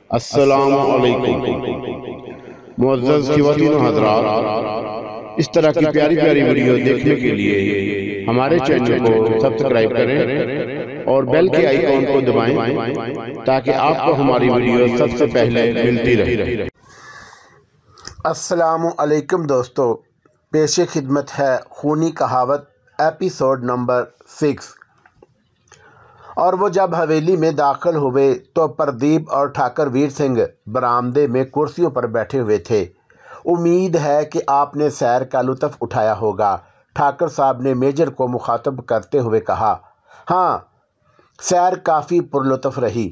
अस्सलामु अलैकुम मुअज़्ज़ज़ ख़वातीन व हज़रात, इस तरह की प्यारी प्यारी वीडियो देखने के लिए हमारे चैनल को सब्सक्राइब करें और बेल के आइकॉन को दबाएं ताकि आपको हमारी वीडियो सबसे पहले मिलती रहे। अस्सलामु अलैकुम दोस्तों, पेशे खिदमत है खूनी कहावत एपिसोड नंबर 6। और वो जब हवेली में दाखिल हुए तो प्रदीप और ठाकर वीर सिंह बरामदे में कुर्सियों पर बैठे हुए थे। उम्मीद है कि आपने सैर का लुत्फ़ उठाया होगा। ठाकर साहब ने मेजर को मुखातब करते हुए कहा। हाँ, सैर काफ़ी पुरलुत्फ़ रही।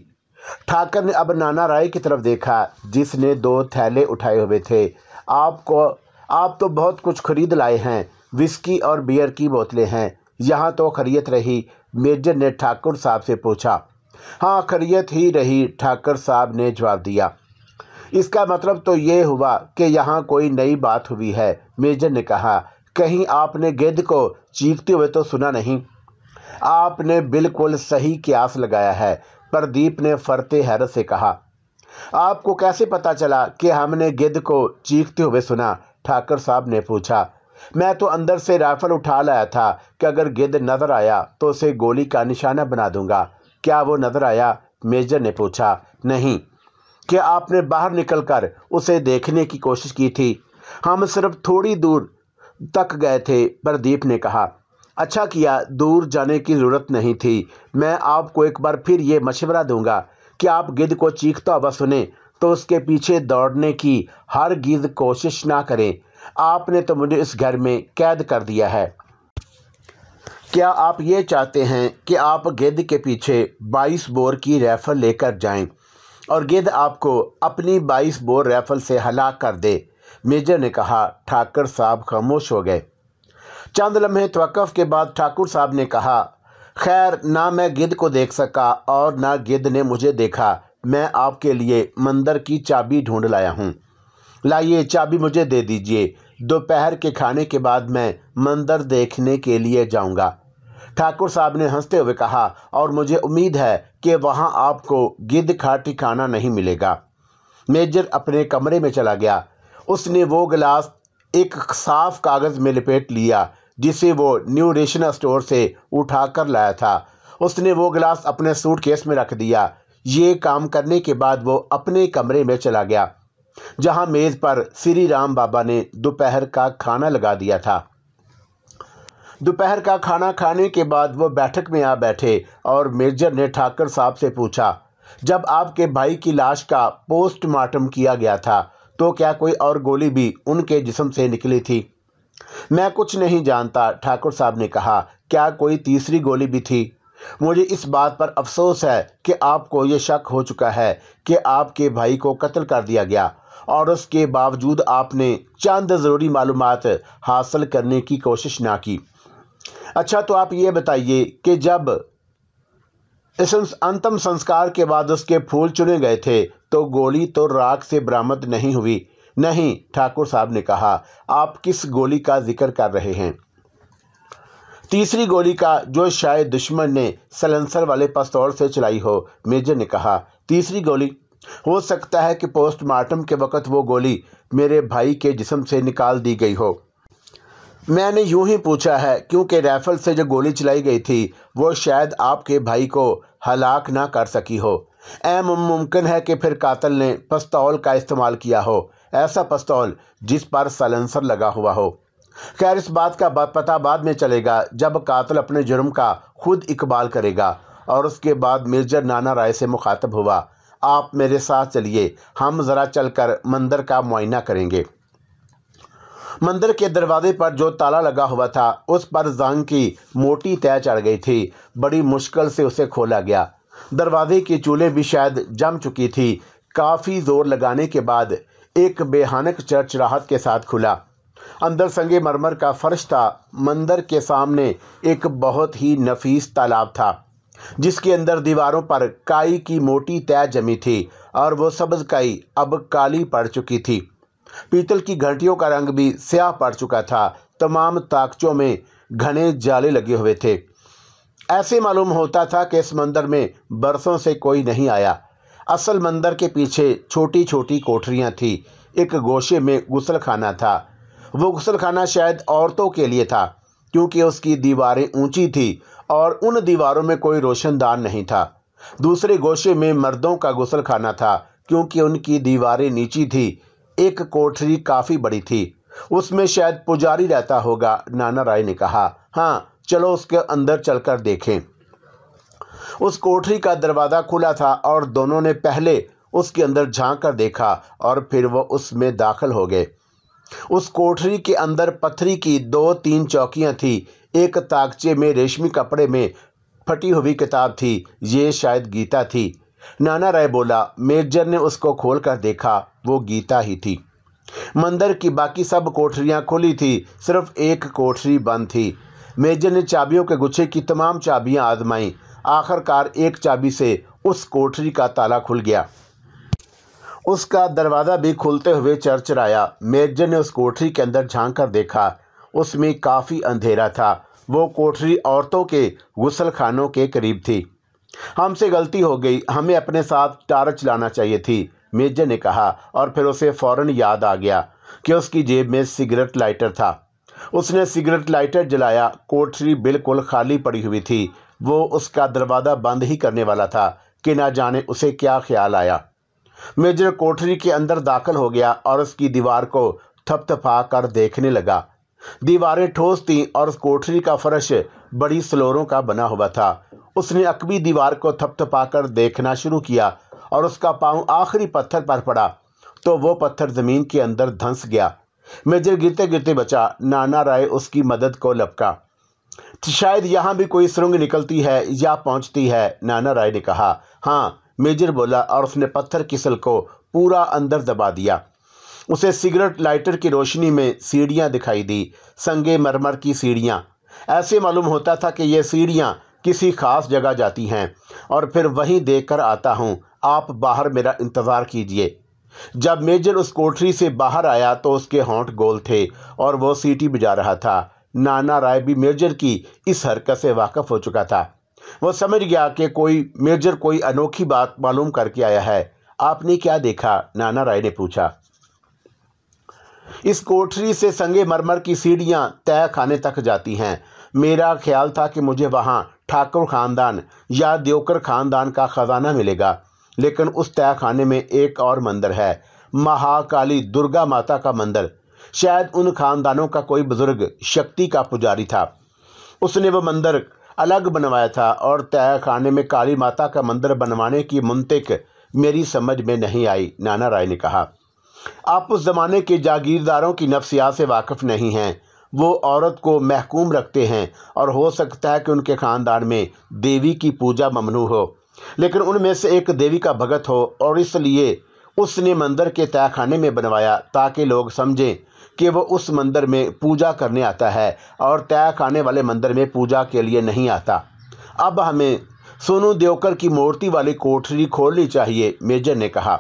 ठाकर ने अब नाना राय की तरफ देखा, जिसने 2 थैले उठाए हुए थे। आप तो बहुत कुछ खरीद लाए हैं, विस्की और बियर की बोतलें हैं। यहाँ तो खैरियत रही? मेजर ने ठाकुर साहब से पूछा। हाँ, खैरियत ही रही, ठाकर साहब ने जवाब दिया। इसका मतलब तो ये हुआ कि यहाँ कोई नई बात हुई है, मेजर ने कहा। कहीं आपने गिद्ध को चीखते हुए तो सुना नहीं? आपने बिल्कुल सही कियास लगाया है, प्रदीप ने फरते हैरत से कहा। आपको कैसे पता चला कि हमने गिद्ध को चीखते हुए सुना? ठाकर साहब ने पूछा। मैं तो अंदर से राइफल उठा लाया था कि अगर गिद्ध नजर आया तो उसे गोली का निशाना बना दूंगा। क्या वो नजर आया? मेजर ने पूछा। नहीं। क्या आपने बाहर निकलकर उसे देखने की कोशिश की थी? हम सिर्फ थोड़ी दूर तक गए थे, प्रदीप ने कहा। अच्छा किया, दूर जाने की ज़रूरत नहीं थी। मैं आपको एक बार फिर ये मशवरा दूंगा कि आप गिद्ध को चीखता हुआ सुने तो उसके पीछे दौड़ने की हरगिज़ कोशिश ना करें। आपने तो मुझे इस घर में कैद कर दिया है। क्या आप ये चाहते हैं कि आप गिद्ध के पीछे 22 बोर की राइफल लेकर जाएं और गिद्ध आपको अपनी 22 बोर राइफल से हलाक कर दे? मेजर ने कहा। ठाकर साहब खामोश हो गए। चंद लम्हे तवक्कुफ के बाद ठाकुर साहब ने कहा। खैर, ना मैं गिद्ध को देख सका और ना गिद्ध ने मुझे देखा। मैं आपके लिए मंदिर की चाबी ढूंढ लाया हूँ। लाइए, चाबी मुझे दे दीजिए। दोपहर के खाने के बाद मैं मंदिर देखने के लिए जाऊंगा। ठाकुर साहब ने हंसते हुए कहा। और मुझे उम्मीद है कि वहां आपको गिद्ध का ठिकाना नहीं मिलेगा। मेजर अपने कमरे में चला गया। उसने वो गिलास एक साफ कागज़ में लपेट लिया जिसे वो न्यू रेशनल स्टोर से उठा कर लाया था। उसने वो गिलास अपने सूटकेस में रख दिया। ये काम करने के बाद वो अपने कमरे में चला गया, जहां मेज़ पर श्री राम बाबा ने दोपहर का खाना लगा दिया था। दोपहर का खाना खाने के बाद वो बैठक में आ बैठे और मेजर ने ठाकर साहब से पूछा, जब आपके भाई की लाश का पोस्टमार्टम किया गया था तो क्या कोई और गोली भी उनके जिस्म से निकली थी? मैं कुछ नहीं जानता, ठाकुर साहब ने कहा। क्या कोई तीसरी गोली भी थी? मुझे इस बात पर अफसोस है कि आपको ये शक हो चुका है कि आपके भाई को कत्ल कर दिया गया और उसके बावजूद आपने चंद ज़रूरी मालूमात हासिल करने की कोशिश ना की। अच्छा, तो आप ये बताइए कि जब इस अंतिम संस्कार के बाद उसके फूल चुने गए थे तो गोली तो राख से बरामद नहीं हुई? नहीं, ठाकुर साहब ने कहा। आप किस गोली का जिक्र कर रहे हैं? तीसरी गोली का, जो शायद दुश्मन ने सलेंसर वाले पिस्तौल से चलाई हो, मेजर ने कहा। तीसरी गोली? हो सकता है कि पोस्टमार्टम के वक़्त वो गोली मेरे भाई के जिस्म से निकाल दी गई हो। मैंने यूं ही पूछा है क्योंकि राइफल से जो गोली चलाई गई थी वो शायद आपके भाई को हलाक ना कर सकी हो। मुमकिन है कि फिर कातिल ने पिस्तौल का इस्तेमाल किया हो, ऐसा पिस्तौल जिस पर साइलेंसर लगा हुआ हो। खैर, इस बात का पता बाद में चलेगा जब कातिल अपने जुर्म का खुद इकबाल करेगा। और उसके बाद मेजर नाना राय से मुखातब हुआ। आप मेरे साथ चलिए, हम ज़रा चलकर मंदिर का मुआयना करेंगे। मंदिर के दरवाजे पर जो ताला लगा हुआ था उस पर जंग की मोटी तय चढ़ गई थी। बड़ी मुश्किल से उसे खोला गया। दरवाजे की चूलें भी शायद जम चुकी थी। काफ़ी जोर लगाने के बाद एक बेहानक चरचराहट के साथ खुला। अंदर संगे मरमर का फर्श था। मंदिर के सामने एक बहुत ही नफीस तालाब था जिसके अंदर दीवारों पर काई की मोटी तय जमी थी और वो सब्ज काई अब काली पड़ चुकी थी। पीतल की घंटियों का रंग भी स्याह पड़ चुका था। तमाम ताकचों में घने जाले लगे हुए थे। ऐसे मालूम होता था कि इस मंदिर में बरसों से कोई नहीं आया। असल मंदिर के पीछे छोटी छोटी कोठरियां थी। एक गोशे में गुसल खाना था। वो गुसल खाना शायद औरतों के लिए था, क्योंकि उसकी दीवारें ऊंची थी और उन दीवारों में कोई रोशनदान नहीं था। दूसरे गोशे में मर्दों का गुसल खाना था, क्योंकि उनकी दीवारें नीची थी। एक कोठरी काफ़ी बड़ी थी, उसमें शायद पुजारी रहता होगा। नाना राय ने कहा, हाँ चलो उसके अंदर चलकर देखें। उस कोठरी का दरवाज़ा खुला था और दोनों ने पहले उसके अंदर झांक कर देखा और फिर वो उसमें दाखिल हो गए। उस कोठरी के अंदर पत्थरी की 2-3 चौकियां थी। एक ताकचे में रेशमी कपड़े में फटी हुई किताब थी। ये शायद गीता थी। नाना राय बोला। मेजर ने उसको खोल कर देखा, वो गीता ही थी। मंदिर की बाकी सब कोठरियां खुली थी, सिर्फ एक कोठरी बंद थी। मेजर ने चाबियों के गुच्छे की तमाम चाबियां आजमाईं। आखिरकार एक चाबी से उस कोठरी का ताला खुल गया। उसका दरवाज़ा भी खुलते हुए चरचराया। मेजर ने उस कोठरी के अंदर झांक कर देखा, उसमें काफ़ी अंधेरा था। वो कोठरी औरतों के गुसल खानों के करीब थी। हमसे गलती हो गई, हमें अपने साथ टार्च लाना चाहिए थी, मेजर ने कहा। और फिर उसे फ़ौरन याद आ गया कि उसकी जेब में सिगरेट लाइटर था। उसने सिगरेट लाइटर जलाया। कोठरी बिल्कुल खाली पड़ी हुई थी। वो उसका दरवाज़ा बंद ही करने वाला था कि ना जाने उसे क्या ख्याल आया। मेजर कोठरी के अंदर दाखिल हो गया और उसकी दीवार को थपथपा कर देखने लगा। दीवारें ठोस थीं और उस कोठरी का फर्श बड़ी स्लोरों का बना हुआ था। उसने अकबी दीवार को थपथपा कर देखना शुरू किया और उसका पाँव आखिरी पत्थर पर पड़ा तो वो पत्थर ज़मीन के अंदर धंस गया। मेजर गिरते गिरते बचा। नाना राय उसकी मदद को लपका। शायद यहाँ भी कोई सुरंग निकलती है या पहुँचती है, नाना राय ने कहा। हाँ, मेजर बोला और उसने पत्थर की सल को पूरा अंदर दबा दिया। उसे सिगरेट लाइटर की रोशनी में सीढ़ियाँ दिखाई दी, संगे मरमर की सीढ़ियाँ। ऐसे मालूम होता था कि ये सीढ़ियाँ किसी खास जगह जाती हैं और फिर वहीं देखकर आता हूँ। आप बाहर मेरा इंतज़ार कीजिए। जब मेजर उस कोठरी से बाहर आया तो उसके होंठ गोल थे और वो सीटी बजा रहा था। नाना राय भी मेजर की इस हरकत से वाकिफ हो चुका था। वो समझ गया कि मेजर कोई अनोखी बात मालूम करके आया है। आपने क्या देखा? नाना राय ने पूछा। इस कोठरी से संगे मरमर की सीढ़ियां तय खाने तक जाती हैं। मेरा ख्याल था कि मुझे वहां ठाकुर खानदान या देवकर खानदान का खजाना मिलेगा, लेकिन उस तय खाने में एक और मंदिर है, महाकाली दुर्गा माता का मंदिर। शायद उन खानदानों का कोई बुजुर्ग शक्ति का पुजारी था। उसने वो मंदिर अलग बनवाया था और तय खाने में काली माता का मंदिर बनवाने की मुंतिक मेरी समझ में नहीं आई, नाना राय ने कहा। आप उस ज़माने के जागीरदारों की नफ्सियात से वाकिफ़ नहीं हैं। वो औरत को महकूम रखते हैं और हो सकता है कि उनके ख़ानदान में देवी की पूजा ममनू हो, लेकिन उनमें से एक देवी का भगत हो और इसलिए उसने मंदिर के तहखाने में बनवाया ताकि लोग समझें कि वो उस मंदिर में पूजा करने आता है और तहखाने वाले मंदिर में पूजा के लिए नहीं आता। अब हमें सोनू देवकर की मूर्ति वाली कोठरी खोलनी चाहिए, मेजर ने कहा।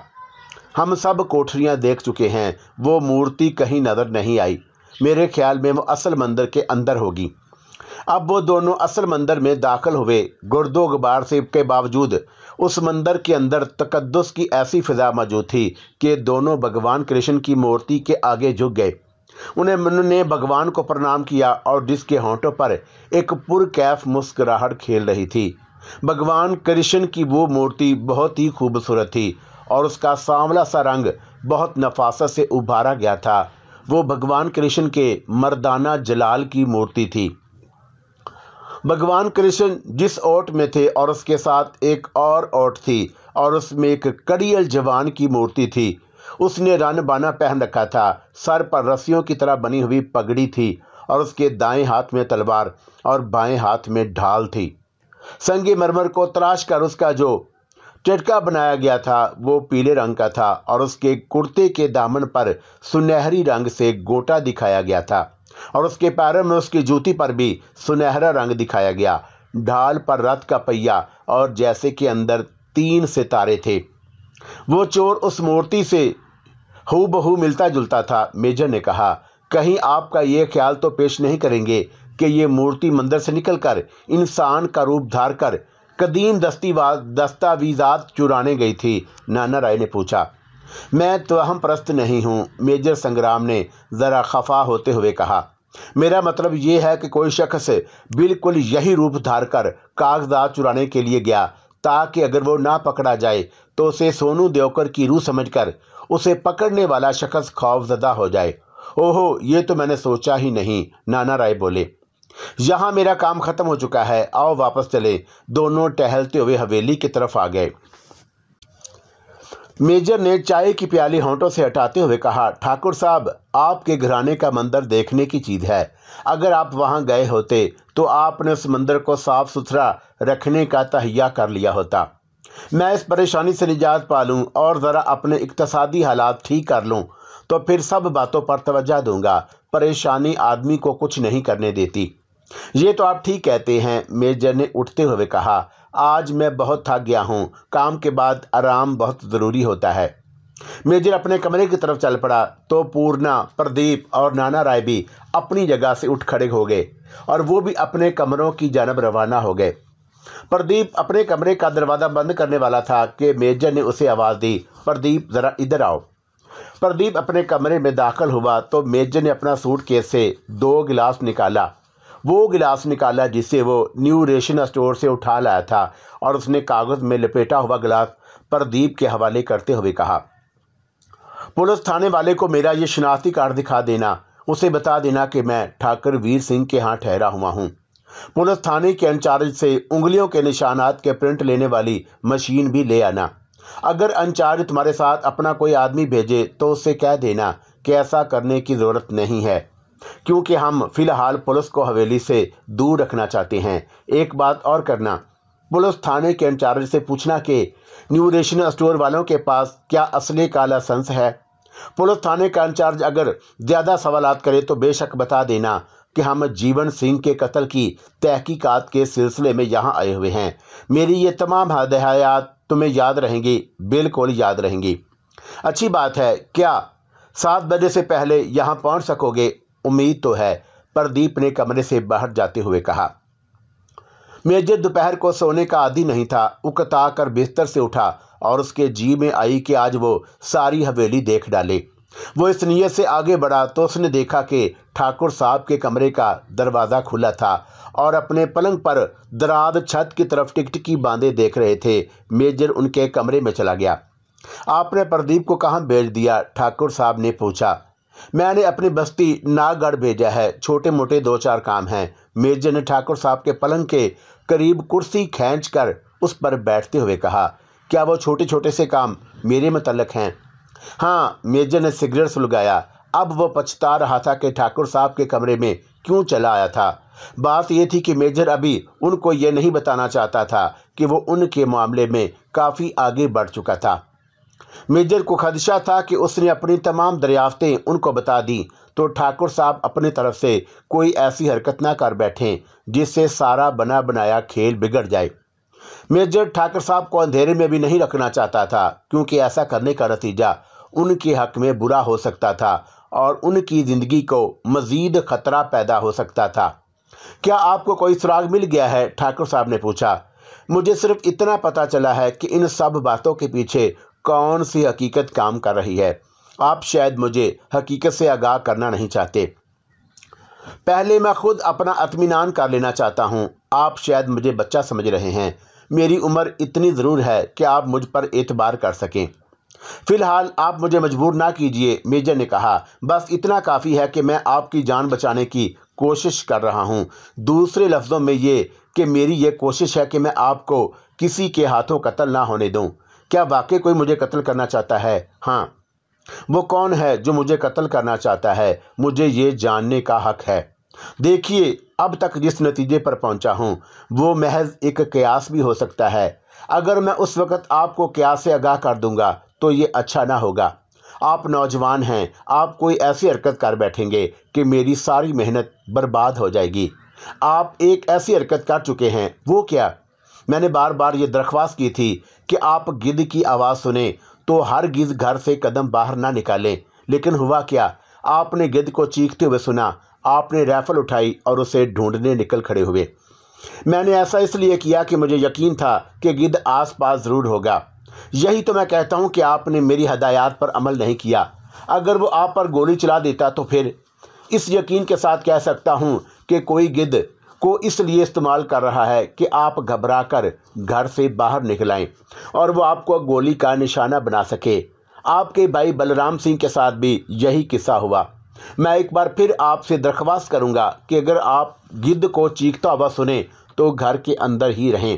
हम सब कोठरियां देख चुके हैं, वो मूर्ति कहीं नज़र नहीं आई। मेरे ख्याल में वो असल मंदिर के अंदर होगी। अब वो दोनों असल मंदिर में दाखिल हुए। गुर्दो गुबार से के बावजूद उस मंदिर के अंदर तकद्दुस की ऐसी फिजा मौजूद थी कि दोनों भगवान कृष्ण की मूर्ति के आगे झुक गए। उन्होंने भगवान को प्रणाम किया और जिसके होंठों पर एक पुरकैफ मुस्कुराहट खेल रही थी। भगवान कृष्ण की वो मूर्ति बहुत ही खूबसूरत थी और उसका सांवला सा रंग बहुत नफासत से उभारा गया था। वो भगवान कृष्ण के मर्दाना जलाल की मूर्ति थी। भगवान कृष्ण जिस ओट में थे और उसके साथ एक और ओट थी और उसमें एक कड़ियल जवान की मूर्ति थी। उसने रन बाना पहन रखा था, सर पर रस्सियों की तरह बनी हुई पगड़ी थी और उसके दाएं हाथ में तलवार और बाएं हाथ में ढाल थी। संगे मरमर को तराश कर उसका जो चटका बनाया गया था वो पीले रंग का था और उसके कुर्ते के दामन पर सुनहरी रंग से गोटा दिखाया गया था और उसके पैरों में उसकी जूती पर भी सुनहरा रंग दिखाया गया। ढाल पर रथ का पहिया और जैसे कि अंदर 3 सितारे थे। वो चोर उस मूर्ति से हूबहू मिलता जुलता था, मेजर ने कहा। कहीं आपका ये ख्याल तो पेश नहीं करेंगे कि ये मूर्ति मंदिर से निकलकर इंसान का रूप धार कर कदीम दस्तावेजात चुराने गई थी? नाना राय ने पूछा। मैं तवहम परस्त नहीं हूँ, मेजर संग्राम ने ज़रा खफा होते हुए कहा। मेरा मतलब ये है कि कोई शख्स बिल्कुल यही रूप धारकर कागजात चुराने के लिए गया ताकि अगर वो ना पकड़ा जाए तो उसे सोनू देवकर की रूह समझकर उसे पकड़ने वाला शख्स खौफजदा हो जाए। ओहो, ये तो मैंने सोचा ही नहीं, नाना राय बोले। यहाँ मेरा काम ख़त्म हो चुका है, आओ वापस चले। दोनों टहलते हुए हवेली की तरफ आ गए। मेजर ने चाय की प्याली होंठों से हटाते हुए कहा, ठाकुर साहब, आपके घराने का मंदिर देखने की चीज़ है। अगर आप वहां गए होते तो आपने उस मंदिर को साफ सुथरा रखने का तहैया कर लिया होता। मैं इस परेशानी से निजात पा लूँ और ज़रा अपने इक्तसादी हालात ठीक कर लूँ तो फिर सब बातों पर तवज्जो दूंगा। परेशानी आदमी को कुछ नहीं करने देती। ये तो आप ठीक कहते हैं, मेजर ने उठते हुए कहा। आज मैं बहुत थक गया हूँ, काम के बाद आराम बहुत ज़रूरी होता है। मेजर अपने कमरे की तरफ चल पड़ा तो पूर्णा, प्रदीप और नाना राय भी अपनी जगह से उठ खड़े हो गए और वो भी अपने कमरों की जानब रवाना हो गए। प्रदीप अपने कमरे का दरवाज़ा बंद करने वाला था कि मेजर ने उसे आवाज़ दी, प्रदीप ज़रा इधर आओ। प्रदीप अपने कमरे में दाखिल हुआ तो मेजर ने अपना सूटकेस से 2 गिलास निकाला। वो गिलास निकाला जिसे वो न्यू रेशन स्टोर से उठा लाया था और उसने कागज़ में लपेटा हुआ गिलास प्रदीप के हवाले करते हुए कहा, पुलिस थाने वाले को मेरा ये शनाख्ती कार्ड दिखा देना। उसे बता देना कि मैं ठाकुर वीर सिंह के यहाँ ठहरा हुआ हूँ। पुलिस थाने के इंचार्ज से उंगलियों के निशानात के प्रिंट लेने वाली मशीन भी ले आना। अगर इंचार्ज तुम्हारे साथ अपना कोई आदमी भेजे तो उससे कह देना कि ऐसा करने की ज़रूरत नहीं है, क्योंकि हम फिलहाल पुलिस को हवेली से दूर रखना चाहते हैं। एक बात और करना, पुलिस थाने के इंचार्ज से पूछना कि न्यू रेशन स्टोर वालों के पास क्या असले का लाइसेंस है। पुलिस थाने का इंचार्ज अगर ज़्यादा सवालात करे तो बेशक बता देना कि हम जीवन सिंह के कत्ल की तहकीकात के सिलसिले में यहाँ आए हुए हैं। मेरी ये तमाम हदायत तुम्हें याद रहेंगी, बिल्कुल याद रहेंगी। अच्छी बात है, क्या 7 बजे से पहले यहाँ पहुँच सकोगे? उम्मीद तो है, प्रदीप ने कमरे से बाहर जाते हुए कहा। मेजर दोपहर को सोने का आदी नहीं था। उकता कर बिस्तर से उठा और उसके जी में आई कि आज वो सारी हवेली देख डाले। वो इस नीयत से आगे बढ़ा तो उसने देखा कि ठाकुर साहब के कमरे का दरवाज़ा खुला था और अपने पलंग पर दराज छत की तरफ टिकटिकी बांधे देख रहे थे। मेजर उनके कमरे में चला गया। आपने प्रदीप को कहाँ भेज दिया? ठाकुर साहब ने पूछा। मैंने अपनी बस्ती नागढ़ भेजा है, छोटे मोटे 2-4 काम हैं। मेजर ने ठाकुर साहब के पलंग के करीब कुर्सी खींचकर उस पर बैठते हुए कहा, क्या वो छोटे छोटे से काम मेरे मुतल्लक हैं? हाँ, मेजर ने सिगरेट सुलगाया। अब वो पछता रहा था कि ठाकुर साहब के कमरे में क्यों चला आया था। बात यह थी कि मेजर अभी उनको ये नहीं बताना चाहता था कि वो उनके मामले में काफ़ी आगे बढ़ चुका था। मेजर को खदशा था कि उसने अपनी तमाम दरियाफ्तें उनको बता दी तो ठाकुर साहब अपनी तरफ से कोई ऐसी हरकत ना कर बैठें जिससे सारा बना बनाया खेल बिगड़ जाए। मेजर ठाकुर साहब को अंधेरे में भी नहीं रखना चाहता था, क्योंकि ऐसा करने का नतीजा उनके हक में बुरा हो सकता था और उनकी ज़िंदगी को मज़ीद ख़तरा पैदा हो सकता था। क्या आपको कोई सुराग मिल गया है? ठाकुर साहब ने पूछा। मुझे सिर्फ इतना पता चला है कि इन सब बातों के पीछे कौन सी हकीकत काम कर रही है। आप शायद मुझे हकीकत से आगाह करना नहीं चाहते। पहले मैं खुद अपना इत्मीनान कर लेना चाहता हूँ। आप शायद मुझे बच्चा समझ रहे हैं। मेरी उम्र इतनी ज़रूर है कि आप मुझ पर एतबार कर सकें। फ़िलहाल आप मुझे मजबूर ना कीजिए, मेजर ने कहा। बस इतना काफ़ी है कि मैं आपकी जान बचाने की कोशिश कर रहा हूँ। दूसरे लफ्ज़ों में ये कि मेरी ये कोशिश है कि मैं आपको किसी के हाथों कत्ल ना होने दूँ। क्या वाकई कोई मुझे कत्ल करना चाहता है? हाँ। वो कौन है जो मुझे कत्ल करना चाहता है? मुझे ये जानने का हक है। देखिए, अब तक जिस नतीजे पर पहुंचा हूं वो महज एक कयास भी हो सकता है। अगर मैं उस वक़्त आपको कयास से आगाह कर दूंगा तो ये अच्छा ना होगा। आप नौजवान हैं, आप कोई ऐसी हरकत कर बैठेंगे कि मेरी सारी मेहनत बर्बाद हो जाएगी। आप एक ऐसी हरकत कर चुके हैं। वो क्या? मैंने बार बार ये दरख्वास्त की थी कि आप गिद्ध की आवाज़ सुने तो हर गिद्ध घर से कदम बाहर ना निकालें, लेकिन हुआ क्या? आपने गिद्ध को चीखते हुए सुना। आपने राइफल उठाई और उसे ढूंढने निकल खड़े हुए। मैंने ऐसा इसलिए किया कि मुझे यकीन था कि गिद्ध आसपास ज़रूर होगा। यही तो मैं कहता हूँ कि आपने मेरी हदायत पर अमल नहीं किया। अगर वो आप पर गोली चला देता तो फिर इस यकीन के साथ कह सकता हूँ कि कोई गिद्ध को इसलिए इस्तेमाल कर रहा है कि आप घबरा कर घर से बाहर निकल आएं और वो आपको गोली का निशाना बना सके। आपके भाई बलराम सिंह के साथ भी यही किस्सा हुआ। मैं एक बार फिर आपसे दरख्वास्त करूंगा कि अगर आप गिद्ध को चीखता हुआ सुने तो घर के अंदर ही रहें।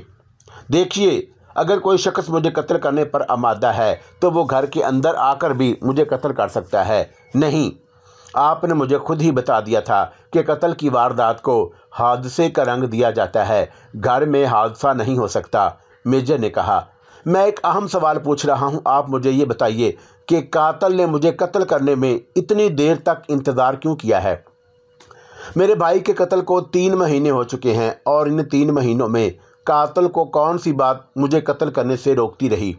देखिए, अगर कोई शख्स मुझे कत्ल करने पर आमादा है तो वो घर के अंदर आकर भी मुझे कत्ल कर सकता है। नहीं, आपने मुझे खुद ही बता दिया था कि कत्ल की वारदात को हादसे का रंग दिया जाता है, घर में हादसा नहीं हो सकता। मेजर ने कहा, मैं एक अहम सवाल पूछ रहा हूं, आप मुझे ये बताइए कि कातिल ने मुझे कत्ल करने में इतनी देर तक इंतज़ार क्यों किया है? मेरे भाई के कत्ल को 3 महीने हो चुके हैं और इन 3 महीनों में कातिल को कौन सी बात मुझे कत्ल करने से रोकती रही?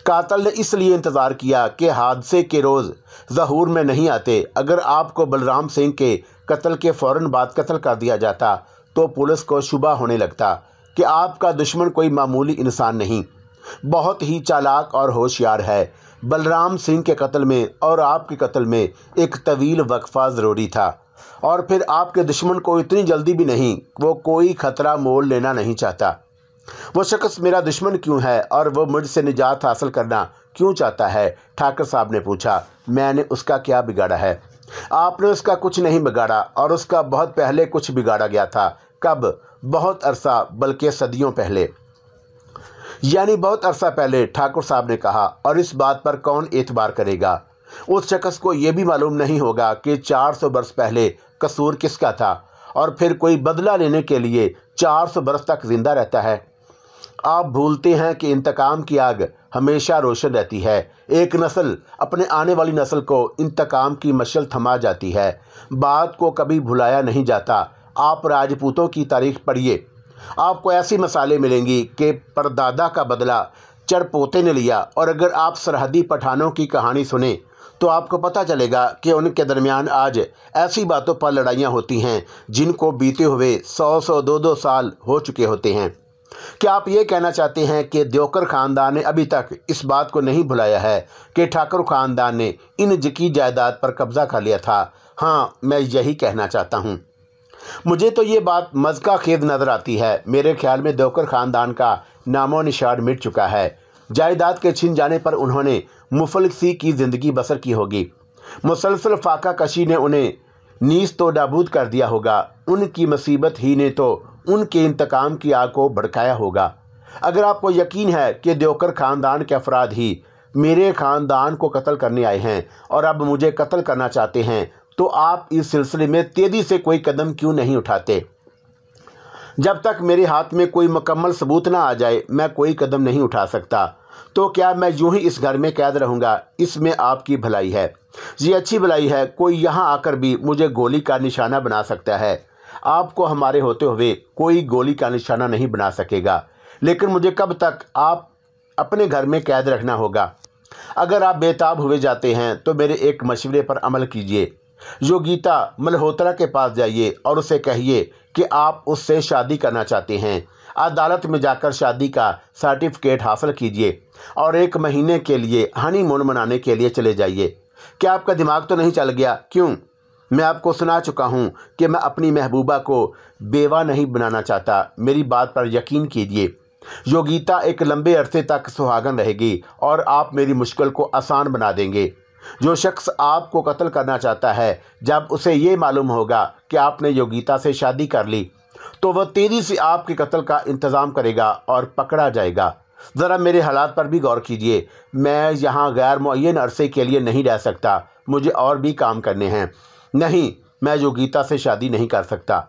कातिल ने इसलिए इंतज़ार किया कि हादसे के रोज़ ज़हूर में नहीं आते। अगर आपको बलराम सिंह के कत्ल के फ़ौरन बाद कत्ल कर दिया जाता तो पुलिस को शुबा होने लगता कि आपका दुश्मन कोई मामूली इंसान नहीं, बहुत ही चालाक और होशियार है। बलराम सिंह के कत्ल में और आपके कत्ल में एक तवील वक्फा ज़रूरी था और फिर आपके दुश्मन को इतनी जल्दी भी नहीं, वो कोई ख़तरा मोल लेना नहीं चाहता। वो शख्स मेरा दुश्मन क्यों है और वो मुझसे निजात हासिल करना क्यों चाहता है? ठाकर साहब ने पूछा। मैंने उसका क्या बिगाड़ा है? आपने उसका कुछ नहीं बिगाड़ा और उसका बहुत पहले कुछ बिगाड़ा गया था। कब? बहुत अरसा, बल्कि सदियों पहले। यानी बहुत अरसा पहले, ठाकुर साहब ने कहा। और इस बात पर कौन एतबार करेगा? उस शख्स को यह भी मालूम नहीं होगा कि 400 बरस पहले कसूर किसका था और फिर कोई बदला लेने के लिए 400 बरस तक जिंदा रहता है। आप भूलते हैं कि इंतकाम की आग हमेशा रोशन रहती है। एक नस्ल अपने आने वाली नस्ल को इंतकाम की मशल थमा जाती है। बात को कभी भुलाया नहीं जाता। आप राजपूतों की तारीख पढ़िए, आपको ऐसी मिसालें मिलेंगी कि परदादा का बदला चरपोते ने लिया। और अगर आप सरहदी पठानों की कहानी सुने तो आपको पता चलेगा कि उनके दरमियान आज ऐसी बातों पर लड़ाइयाँ होती हैं जिनको बीते हुए 100 200 साल हो चुके होते हैं। क्या आप ये कहना चाहते हैं कि देवकर ख़ानदान ने अभी तक इस बात को नहीं भुलाया है कि ठाकुर ख़ानदान ने इन की जायदाद पर कब्जा कर लिया था? हाँ, मैं यही कहना चाहता हूँ। मुझे तो ये बात मज़का खेद नज़र आती है। मेरे ख्याल में देवकर ख़ानदान का नामो निशान मिट चुका है। जायदाद के छिन जाने पर उन्होंने मुफलसी की ज़िंदगी बसर की होगी। मुसलसल फाका कशी ने उन्हें नीस तो नाबूद कर दिया होगा। उनकी मुसीबत ही ने तो उनके इंतकाम की आग को भड़काया होगा। अगर आपको यकीन है कि देवकर ख़ानदान के अफराद ही मेरे ख़ानदान को कत्ल करने आए हैं और अब मुझे कत्ल करना चाहते हैं, तो आप इस सिलसिले में तेज़ी से कोई कदम क्यों नहीं उठाते? जब तक मेरे हाथ में कोई मुकम्मल सबूत ना आ जाए मैं कोई कदम नहीं उठा सकता। तो क्या मैं यूं ही इस घर में कैद रहूँगा? इसमें आपकी भलाई है, ये अच्छी भलाई है। कोई यहाँ आकर भी मुझे गोली का निशाना बना सकता है। आपको हमारे होते हुए कोई गोली का निशाना नहीं बना सकेगा। लेकिन मुझे कब तक आप अपने घर में कैद रखना होगा? अगर आप बेताब हुए जाते हैं तो मेरे एक मशवरे पर अमल कीजिए। योगिता मल्होत्रा के पास जाइए और उसे कहिए कि आप उससे शादी करना चाहते हैं। अदालत में जाकर शादी का सर्टिफिकेट हासिल कीजिए और 1 महीने के लिए हनीमून मनाने के लिए चले जाइए। क्या आपका दिमाग तो नहीं चल गया? क्यों? मैं आपको सुना चुका हूँ कि मैं अपनी महबूबा को बेवा नहीं बनाना चाहता। मेरी बात पर यकीन कीजिए, योगिता एक लंबे अरसे तक सुहागन रहेगी और आप मेरी मुश्किल को आसान बना देंगे। जो शख्स आपको कत्ल करना चाहता है, जब उसे ये मालूम होगा कि आपने योगिता से शादी कर ली, तो वह तेज़ी से आपके कत्ल का इंतज़ाम करेगा और पकड़ा जाएगा। ज़रा मेरे हालात पर भी गौर कीजिए। मैं यहाँ गैर मुअय्यन अरसे के लिए नहीं रह सकता, मुझे और भी काम करने हैं। नहीं, मैं योगिता से शादी नहीं कर सकता।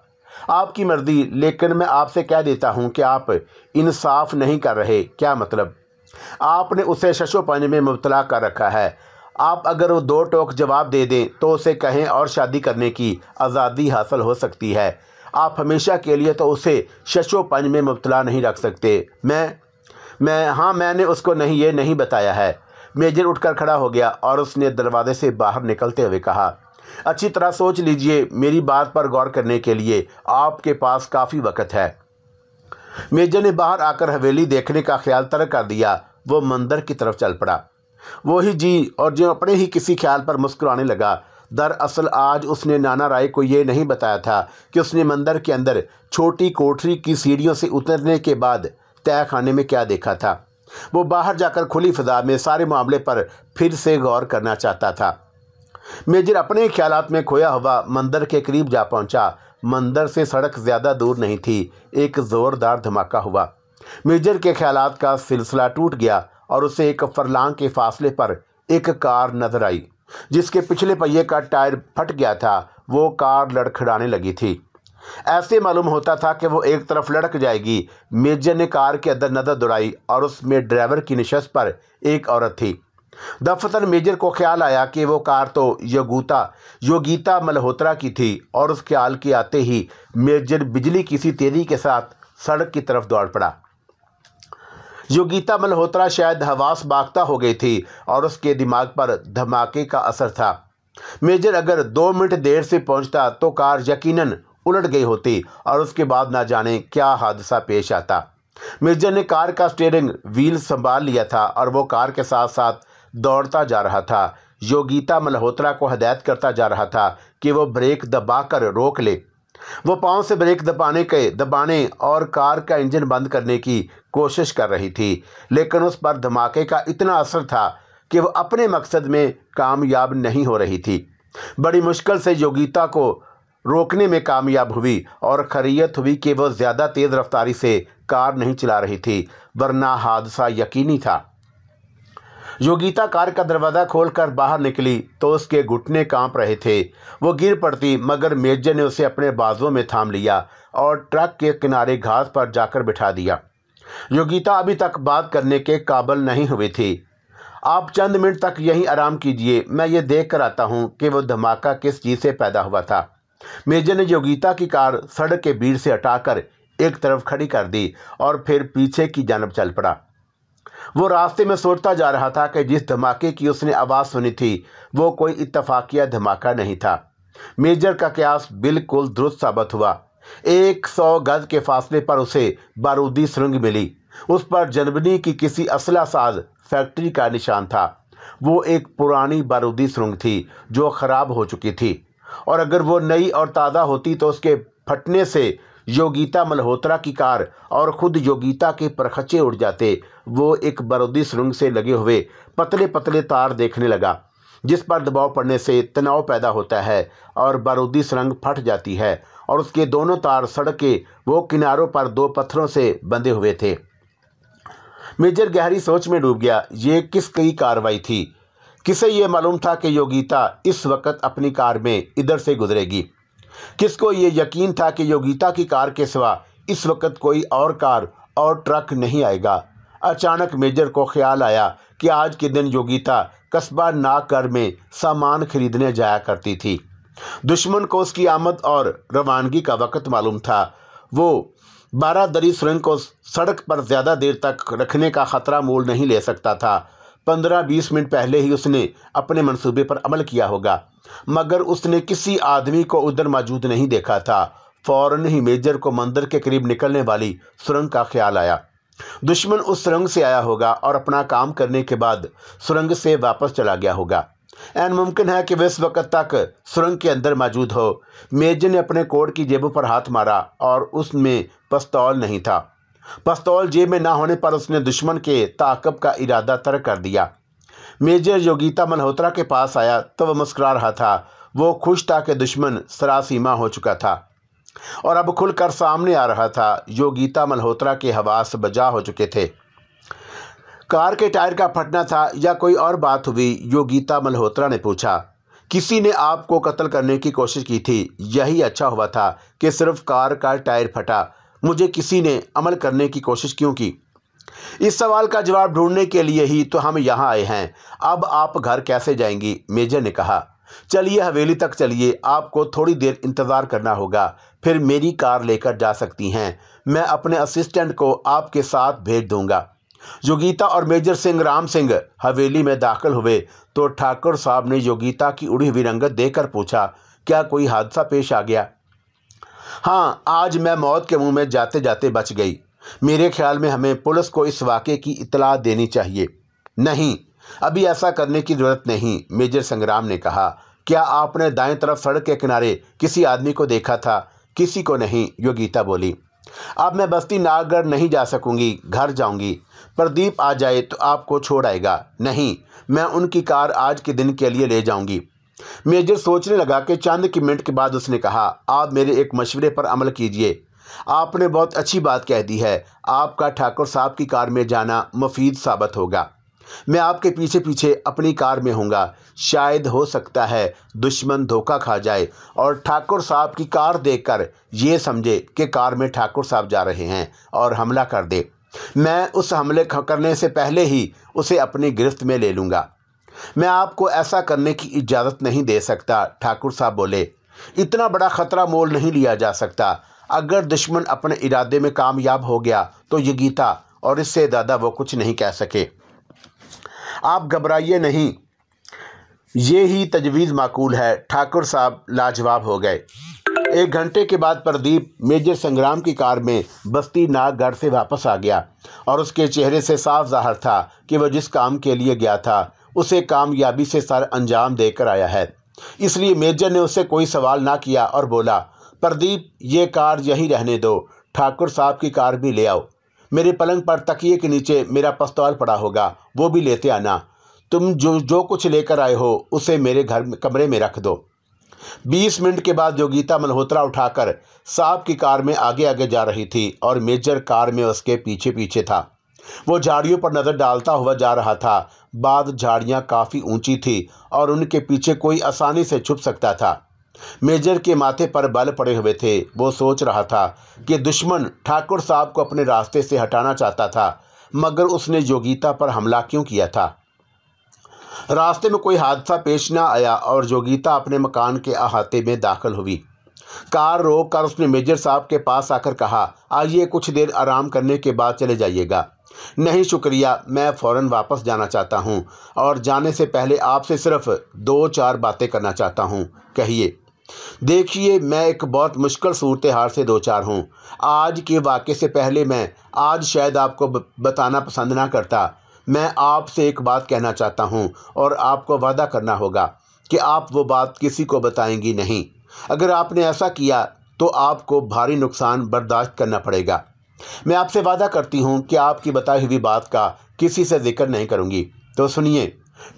आपकी मर्ज़ी, लेकिन मैं आपसे कह देता हूँ कि आप इंसाफ नहीं कर रहे। क्या मतलब? आपने उसे शशोपंज में मुब्तला कर रखा है। आप अगर वो 2 टोक जवाब दे दें तो उसे कहें और शादी करने की आज़ादी हासिल हो सकती है। आप हमेशा के लिए तो उसे शशोपंज में मुब्तला नहीं रख सकते। मैंने उसको ये नहीं बताया है। मेजर उठकर खड़ा हो गया और उसने दरवाजे से बाहर निकलते हुए कहा, अच्छी तरह सोच लीजिए। मेरी बात पर गौर करने के लिए आपके पास काफ़ी वक्त है। मेजर ने बाहर आकर हवेली देखने का ख्याल तर्क कर दिया। वो मंदिर की तरफ चल पड़ा। वो ही जी और जो अपने ही किसी ख्याल पर मुस्कुराने लगा। दरअसल आज उसने नाना राय को ये नहीं बताया था कि उसने मंदिर के अंदर छोटी कोठरी की सीढ़ियों से उतरने के बाद तय खाने में क्या देखा था। वो बाहर जाकर खुली फिजा में सारे मामले पर फिर से गौर करना चाहता था। मेजर अपने ख्यालात में खोया हुआ मंदिर के करीब जा पहुंचा। मंदिर से सड़क ज़्यादा दूर नहीं थी। एक ज़ोरदार धमाका हुआ। मेजर के ख्यालात का सिलसिला टूट गया और उसे एक फरलांग के फासले पर एक कार नजर आई जिसके पिछले पहिए का टायर फट गया था। वो कार लड़खड़ाने लगी थी। ऐसे मालूम होता था कि वो एक तरफ लड़क जाएगी। मेजर ने कार के अंदर नज़र दौड़ाई और उसमें ड्राइवर की निशस्त पर एक औरत थी। दफतर मेजर को ख्याल आया कि वो कार तो योगिता मल्होत्रा की थी और उस ख्याल के आते ही मेजर बिजली की सी तेजी के साथ सड़क की तरफ दौड़ पड़ा। योगिता मल्होत्रा शायद हवास बाख्ता हो गई थी और उसके दिमाग पर धमाके का असर था। मेजर अगर 2 मिनट देर से पहुंचता तो कार यकीनन उलट गई होती और उसके बाद ना जाने क्या हादसा पेश आता। मेजर ने कार का स्टीयरिंग व्हील संभाल लिया था और वो कार के साथ साथ दौड़ता जा रहा था। योगिता मल्होत्रा को हदायत करता जा रहा था कि वो ब्रेक दबाकर रोक ले। वो पांव से ब्रेक दबाने और कार का इंजन बंद करने की कोशिश कर रही थी, लेकिन उस पर धमाके का इतना असर था कि वो अपने मकसद में कामयाब नहीं हो रही थी। बड़ी मुश्किल से योगिता को रोकने में कामयाब हुई और खैरियत हुई कि वो ज़्यादा तेज़ रफ्तारी से कार नहीं चला रही थी, वरना हादसा यकीनी था। योगिता कार का दरवाज़ा खोलकर बाहर निकली तो उसके घुटने कांप रहे थे। वो गिर पड़ती, मगर मेजर ने उसे अपने बाजुओं में थाम लिया और ट्रक के किनारे घास पर जाकर बिठा दिया। योगिता अभी तक बात करने के काबिल नहीं हुई थी। आप चंद मिनट तक यहीं आराम कीजिए, मैं ये देख कर आता हूँ कि वो धमाका किस चीज़ से पैदा हुआ था। मेजर ने योगिता की कार सड़क के भीड़ से हटाकर एक तरफ खड़ी कर दी और फिर पीछे की जानब चल पड़ा। वो रास्ते में सोचता जा रहा था कि जिस धमाके की उसने आवाज़ सुनी थी वो कोई इत्तफाकिया धमाका नहीं था। मेजर का कयास बिल्कुल दुरुस्त साबित हुआ। 100 गज के फासले पर उसे बारूदी सुरंग मिली। उस पर जर्मनी की किसी असला साज फैक्ट्री का निशान था। वो एक पुरानी बारूदी सुरंग थी जो ख़राब हो चुकी थी, और अगर वो नई और ताज़ा होती तो उसके फटने से योगिता मल्होत्रा की कार और ख़ुद योगिता के परखच्चे उड़ जाते। वो एक बारूदी सुरंग से लगे हुए पतले पतले तार देखने लगा जिस पर दबाव पड़ने से तनाव पैदा होता है और बारूदी सुरंग फट जाती है, और उसके दोनों तार सड़क के वो किनारों पर 2 पत्थरों से बंधे हुए थे। मेजर गहरी सोच में डूब गया। ये किसकी कार्रवाई थी? किसे ये मालूम था कि योगिता इस वक्त अपनी कार में इधर से गुजरेगी? किसको ये यकीन था कि योगिता की कार के सिवा इस वक्त कोई और कार और ट्रक नहीं आएगा? अचानक मेजर को ख्याल आया कि आज के दिन योगिता कस्बा नागकर में सामान खरीदने जाया करती थी। दुश्मन को उसकी आमद और रवानगी का वक्त मालूम था। वो 12 दरी सुरंग को सड़क पर ज़्यादा देर तक रखने का ख़तरा मोल नहीं ले सकता था। 15-20 मिनट पहले ही उसने अपने मंसूबे पर अमल किया होगा, मगर उसने किसी आदमी को उधर मौजूद नहीं देखा था। फौरन ही मेजर को मंदिर के करीब निकलने वाली सुरंग का ख्याल आया। दुश्मन उस सुरंग से आया होगा और अपना काम करने के बाद सुरंग से वापस चला गया होगा। ऐन मुमकिन है कि वह इस वक्त तक सुरंग के अंदर मौजूद हो। मेजर ने अपने कोट की जेबों पर हाथ मारा और उसमें पिस्तौल नहीं था। पिस्तौल जेब में ना होने पर उसने दुश्मन के ताक़ब का इरादा तर्क कर दिया। मेजर योगिता मल्होत्रा के पास आया तो वह मुस्कुरा रहा था। वो खुश था कि दुश्मन सरासीमा हो चुका था और अब खुलकर सामने आ रहा था। योगिता मल्होत्रा के हवास बजा हो चुके थे। कार के टायर का फटना था या कोई और बात हुई? योगिता मल्होत्रा ने पूछा। किसी ने आपको कत्ल करने की कोशिश की थी। यही अच्छा हुआ था कि सिर्फ कार का टायर फटा। मुझे किसी ने अमल करने की कोशिश क्यों की? इस सवाल का जवाब ढूंढने के लिए ही तो हम यहाँ आए हैं। अब आप घर कैसे जाएंगी? मेजर ने कहा। चलिए हवेली तक चलिए, आपको थोड़ी देर इंतज़ार करना होगा, फिर मेरी कार लेकर जा सकती हैं। मैं अपने असिस्टेंट को आपके साथ भेज दूंगा। योगिता और मेजर सिंह राम सिंह हवेली में दाखिल हुए तो ठाकुर साहब ने योगिता की उड़ी हुई रंगत देखकर पूछा, क्या कोई हादसा पेश आ गया? हाँ, आज मैं मौत के मुंह में जाते जाते बच गई। मेरे ख्याल में हमें पुलिस को इस वाक़े की इत्तला देनी चाहिए। नहीं, अभी ऐसा करने की ज़रूरत नहीं, मेजर संग्राम ने कहा। क्या आपने दाएं तरफ सड़क के किनारे किसी आदमी को देखा था? किसी को नहीं, योगिता बोली। अब मैं बस्ती नागगढ़ नहीं जा सकूंगी, घर जाऊंगी। प्रदीप आ जाए तो आपको छोड़ आएगा। नहीं, मैं उनकी कार आज के दिन के लिए ले जाऊंगी। मेजर सोचने लगा कि चंद की मिनट के बाद उसने कहा, आप मेरे एक मशवरे पर अमल कीजिए। आपने बहुत अच्छी बात कह दी है। आपका ठाकुर साहब की कार में जाना मुफीद साबित होगा। मैं आपके पीछे पीछे अपनी कार में हूँगा। शायद हो सकता है दुश्मन धोखा खा जाए और ठाकुर साहब की कार देखकर ये समझे कि कार में ठाकुर साहब जा रहे हैं और हमला कर दे। मैं उस हमले करने से पहले ही उसे अपनी गिरफ्त में ले लूँगा। मैं आपको ऐसा करने की इजाज़त नहीं दे सकता, ठाकुर साहब बोले। इतना बड़ा खतरा मोल नहीं लिया जा सकता। अगर दुश्मन अपने इरादे में कामयाब हो गया तो योगिता, और इससे ज़्यादा वो कुछ नहीं कह सके। आप घबराइए नहीं, ये ही तजवीज़ माकूल है। ठाकुर साहब लाजवाब हो गए। 1 घंटे के बाद प्रदीप मेजर संग्राम की कार में बस्ती नागगढ़ से वापस आ गया और उसके चेहरे से साफ ज़ाहिर था कि वह जिस काम के लिए गया था उसे कामयाबी से सर अंजाम देकर आया है। इसलिए मेजर ने उससे कोई सवाल ना किया और बोला, प्रदीप, ये कार यहीं रहने दो। ठाकुर साहब की कार भी ले आओ। मेरे पलंग पर तकिए के नीचे मेरा पिस्तौल पड़ा होगा, वो भी लेते आना। तुम जो कुछ लेकर आए हो उसे मेरे कमरे में रख दो। 20 मिनट के बाद योगिता मल्होत्रा उठाकर साहब की कार में आगे आगे जा रही थी और मेजर कार में उसके पीछे पीछे था। वो झाड़ियों पर नज़र डालता हुआ जा रहा था। बाद झाड़ियाँ काफ़ी ऊंची थी और उनके पीछे कोई आसानी से छुप सकता था। मेजर के माथे पर बल पड़े हुए थे। वो सोच रहा था कि दुश्मन ठाकुर साहब को अपने रास्ते से हटाना चाहता था, मगर उसने योगिता पर हमला क्यों किया था। रास्ते में कोई हादसा पेश न आया और योगिता अपने मकान के अहाते में दाखिल हुई। कार रोक कर उसने मेजर साहब के पास आकर कहा, आइए, कुछ देर आराम करने के बाद चले जाइएगा। नहीं शुक्रिया, मैं फ़ौरन वापस जाना चाहता हूँ और जाने से पहले आपसे सिर्फ 2-4 बातें करना चाहता हूँ। कहिए। देखिए, मैं एक बहुत मुश्किल सूरत हाल से दो चार हूँ। आज के वाक़े से पहले मैं आज शायद आपको बताना पसंद ना करता। मैं आपसे एक बात कहना चाहता हूँ और आपको वादा करना होगा कि आप वो बात किसी को बताएंगी नहीं। अगर आपने ऐसा किया तो आपको भारी नुकसान बर्दाश्त करना पड़ेगा। मैं आपसे वादा करती हूँ कि आपकी बताई हुई बात का किसी से जिक्र नहीं करूँगी। तो सुनिए,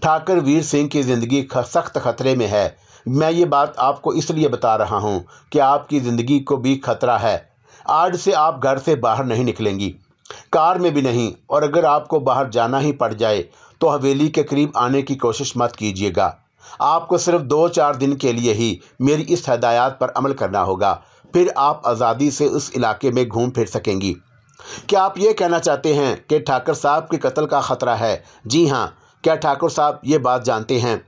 ठाकुर वीर सिंह की ज़िंदगी सख्त खतरे में है। मैं ये बात आपको इसलिए बता रहा हूँ कि आपकी ज़िंदगी को भी खतरा है। आज से आप घर से बाहर नहीं निकलेंगी, कार में भी नहीं, और अगर आपको बाहर जाना ही पड़ जाए तो हवेली के करीब आने की कोशिश मत कीजिएगा। आपको सिर्फ 2-4 दिन के लिए ही मेरी इस हिदायत पर अमल करना होगा, फिर आप आज़ादी से उस इलाके में घूम फिर सकेंगी। क्या आप ये कहना चाहते हैं कि ठाकुर साहब के कत्ल का ख़तरा है? जी हाँ। क्या ठाकुर साहब ये बात जानते हैं?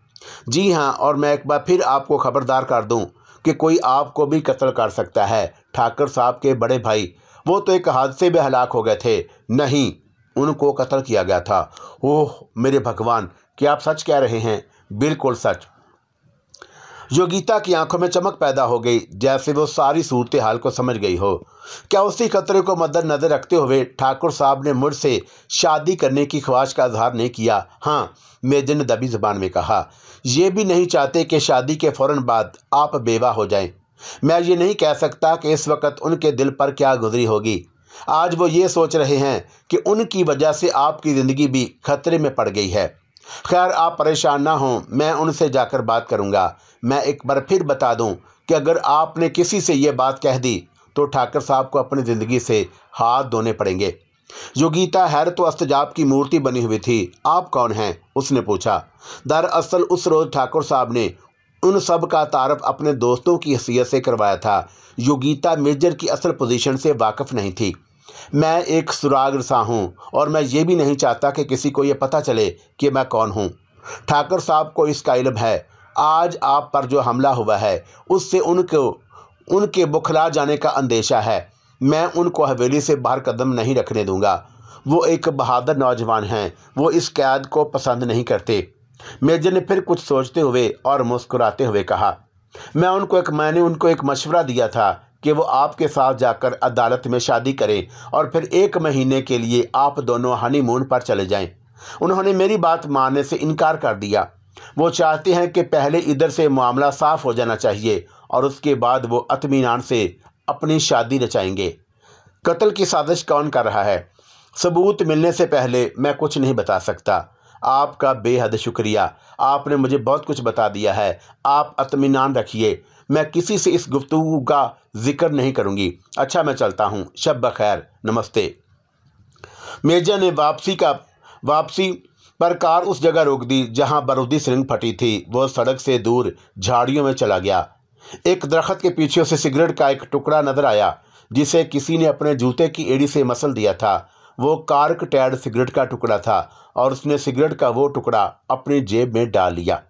जी हाँ, और मैं एक बार फिर आपको खबरदार कर दूं कि कोई आपको भी कत्ल कर सकता है। ठाकुर साहब के बड़े भाई, वो तो एक हादसे में हलाक हो गए थे। नहीं, उनको कत्ल किया गया था। ओह मेरे भगवान, क्या आप सच कह रहे हैं? बिल्कुल सच। योगिता की आंखों में चमक पैदा हो गई, जैसे वो सारी सूरत हाल को समझ गई हो। क्या उसी खतरे को मद्देनजर रखते हुए ठाकुर साहब ने मुझसे शादी करने की ख्वाहिश का इजहार नहीं किया? हाँ, मेजर ने दबी ज़बान में कहा। ये भी नहीं चाहते कि शादी के फ़ौरन बाद आप बेवा हो जाएं। मैं ये नहीं कह सकता कि इस वक्त उनके दिल पर क्या गुजरी होगी। आज वो ये सोच रहे हैं कि उनकी वजह से आपकी ज़िंदगी भी खतरे में पड़ गई है। खैर, आप परेशान ना हों, मैं उनसे जाकर बात करूंगा। मैं एक बार फिर बता दूं कि अगर आपने किसी से ये बात कह दी तो ठाकुर साहब को अपनी ज़िंदगी से हाथ धोने पड़ेंगे। योगिता हैरत व अस्तजाब की मूर्ति बनी हुई थी। आप कौन हैं? उसने पूछा। दरअसल उस रोज़ ठाकुर साहब ने उन सब का तारफ़ अपने दोस्तों की हैसियत से करवाया था। योगिता मेजर की असल पोजीशन से वाकिफ़ नहीं थी। मैं एक सुराग रसा हूँ और मैं ये भी नहीं चाहता कि किसी को ये पता चले कि मैं कौन हूँ। ठाकुर साहब को इसका इल्म है। आज आप पर जो हमला हुआ है उससे उनके बुखला जाने का अंदेशा है। मैं उनको हवेली से बाहर कदम नहीं रखने दूंगा। वो एक बहादुर नौजवान हैं, वो इस कैद को पसंद नहीं करते। मेजर ने फिर कुछ सोचते हुए और मुस्कुराते हुए कहा, मैंने उनको एक मशवरा दिया था कि वो आपके साथ जाकर अदालत में शादी करें और फिर 1 महीने के लिए आप दोनों हनीमून पर चले जाएं। उन्होंने मेरी बात मानने से इनकार कर दिया। वो चाहते हैं कि पहले इधर से मामला साफ हो जाना चाहिए और उसके बाद वो इत्मीनान से अपनी शादी रचाएंगे। कत्ल की साजिश कौन कर रहा है, सबूत मिलने से पहले मैं कुछ नहीं बता सकता। आपका बेहद शुक्रिया, आपने मुझे बहुत कुछ बता दिया है। आप इत्मीनान रखिए, मैं किसी से इस गुफ्तगू का जिक्र नहीं करूँगी। अच्छा, मैं चलता हूँ। शब बखैर, नमस्ते। मिर्जा ने वापसी पर कार उस जगह रोक दी जहां बारूदी सिरिंज फटी थी। वो सड़क से दूर झाड़ियों में चला गया। एक दरख्त के पीछे उसे सिगरेट का एक टुकड़ा नजर आया जिसे किसी ने अपने जूते की एड़ी से मसल दिया था। वो कार्क टैड सिगरेट का टुकड़ा था और उसने सिगरेट का वो टुकड़ा अपनी जेब में डाल लिया।